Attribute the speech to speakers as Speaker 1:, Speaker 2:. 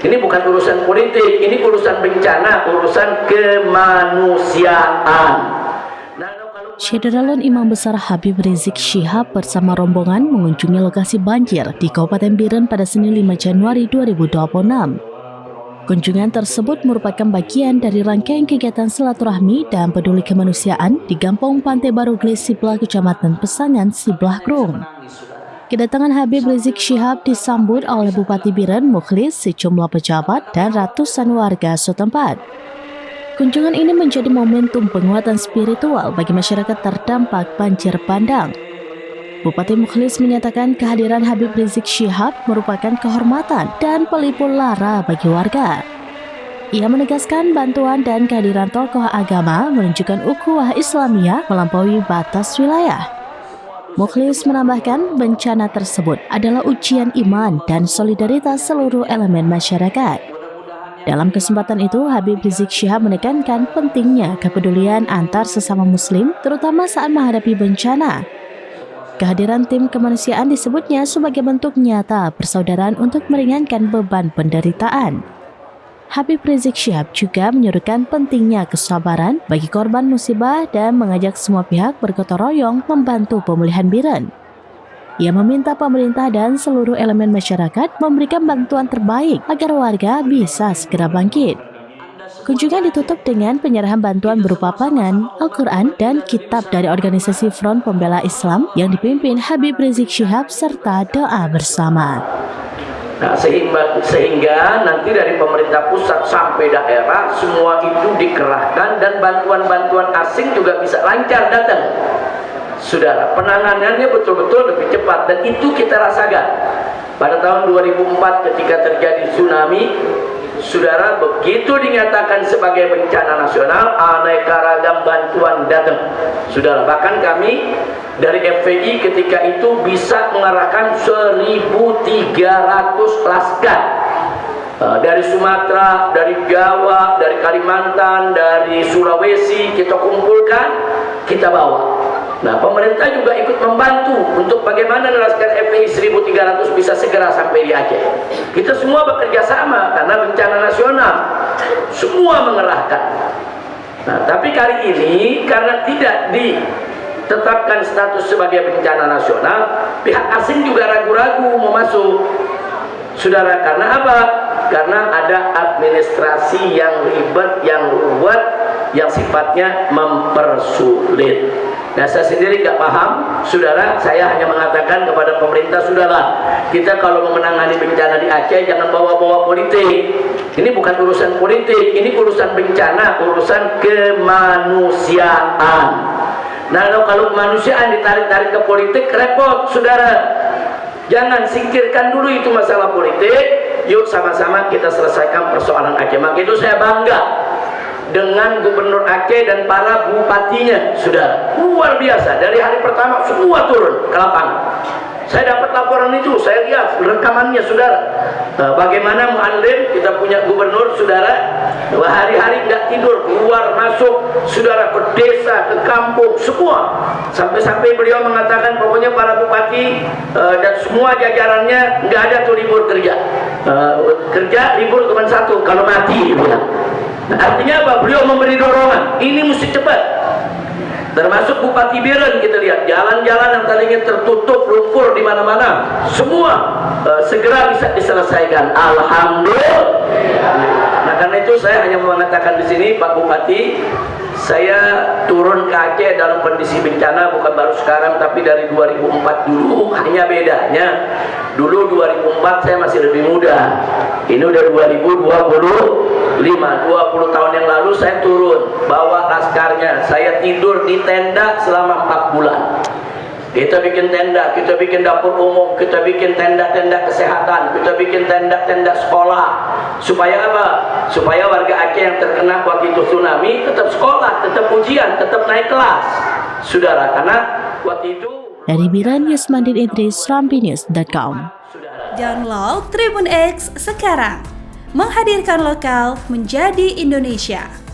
Speaker 1: Ini bukan urusan politik, ini urusan bencana, urusan kemanusiaan.
Speaker 2: Syederalun Imam Besar Habib Rizik Syihab bersama rombongan mengunjungi lokasi banjir di Kabupaten Biren pada Senin 5 Januari 2026. Kunjungan tersebut merupakan bagian dari rangkaian kegiatan silaturahmi dan peduli kemanusiaan di Kampung Pantai Baru Gles Siblah, Kecamatan Pesangan, Siblah Grung. Kedatangan Habib Rizik Syihab disambut oleh Bupati Biren Mukhlis, sejumlah pejabat, dan ratusan warga setempat. Kunjungan ini menjadi momentum penguatan spiritual bagi masyarakat terdampak banjir bandang. Bupati Mukhlis menyatakan kehadiran Habib Rizik Syihab merupakan kehormatan dan pelipur lara bagi warga. Ia menegaskan bantuan dan kehadiran tokoh agama menunjukkan ukhuwah Islamiyah melampaui batas wilayah. Mukhlis menambahkan bencana tersebut adalah ujian iman dan solidaritas seluruh elemen masyarakat. Dalam kesempatan itu, Habib Rizik Syihab menekankan pentingnya kepedulian antar sesama muslim, terutama saat menghadapi bencana. Kehadiran tim kemanusiaan disebutnya sebagai bentuk nyata persaudaraan untuk meringankan beban penderitaan. Habib Rizik Syihab juga menyuruhkan pentingnya kesabaran bagi korban musibah dan mengajak semua pihak bergotong royong membantu pemulihan Biren. Ia meminta pemerintah dan seluruh elemen masyarakat memberikan bantuan terbaik agar warga bisa segera bangkit. Kunjungan ditutup dengan penyerahan bantuan berupa pangan, Al-Quran, dan kitab dari organisasi Front Pembela Islam yang dipimpin Habib Rizik Syihab serta doa bersama.
Speaker 1: Nah, sehingga nanti dari pemerintah pusat sampai daerah semua itu dikerahkan dan bantuan-bantuan asing juga bisa lancar datang. Saudara, penanganannya betul-betul lebih cepat dan itu kita rasakan. Pada tahun 2004 ketika terjadi tsunami, saudara, begitu dinyatakan sebagai bencana nasional, aneka ragam bantuan datang. Saudara, bahkan kami dari FPI ketika itu bisa mengarahkan 1.300 laskar dari Sumatera, dari Jawa, dari Kalimantan, dari Sulawesi, kita kumpulkan, kita bawa. Nah, pemerintah juga ikut membantu untuk bagaimana laskar FPI 1.300 bisa segera sampai di Aceh. Kita semua bekerja sama karena bencana nasional, semua mengerahkan. Nah, tapi kali ini karena tidak ditetapkan status sebagai bencana nasional, pihak asing juga ragu-ragu mau masuk. Saudara, karena apa? Karena ada administrasi yang ribet, yang ruwet, yang sifatnya mempersulit. Nah, saya sendiri nggak paham, saudara. Saya hanya mengatakan kepada pemerintah, saudara, kita kalau mau menangani bencana di Aceh jangan bawa-bawa politik. Ini bukan urusan politik, ini urusan bencana, urusan kemanusiaan. Nah, kalau kemanusiaan ditarik-tarik ke politik, repot, saudara. Jangan singkirkan dulu itu masalah politik. Yuk sama-sama kita selesaikan persoalan Aceh. Maka itu saya bangga dengan Gubernur Aceh dan para bupatinya, sudah luar biasa. Dari hari pertama semua turun ke lapangan. Saya dapat laporan itu, saya lihat rekamannya, saudara. Bagaimana Mu'allim, kita punya gubernur, saudara, hari-hari nggak tidur, keluar masuk, saudara, ke desa, ke kampung, semua. Sampai-sampai beliau mengatakan pokoknya para bupati dan semua jajarannya nggak ada tuh libur kerja. Kerja libur cuma satu, kalau mati, dia bilang. Nah, artinya apa? Beliau memberi dorongan. Ini mesti cepat. Termasuk Bupati Biren, kita lihat jalan-jalan yang tadinya tertutup, lumpur di mana-mana, semua segera bisa diselesaikan. Alhamdulillah. Nah, karena itu saya hanya mengatakan di sini, Pak Bupati, saya turun ke Aceh dalam kondisi bencana bukan baru sekarang, tapi dari 2004 dulu. Hanya bedanya, dulu 2004 saya masih lebih muda. Ini udah 2025, 20 tahun yang lalu saya turun, bawa laskarnya, saya tidur di tenda selama 4 bulan. Kita bikin tenda, kita bikin dapur umum, kita bikin tenda-tenda kesehatan, kita bikin tenda-tenda sekolah. Supaya apa? Supaya warga Aceh yang terkena waktu itu tsunami tetap sekolah, tetap ujian, tetap naik kelas. Saudara, karena waktu itu
Speaker 2: Dari Biren, Yusmandin Idris, rampinews.com.
Speaker 3: Download Tribun X sekarang, menghadirkan lokal menjadi Indonesia.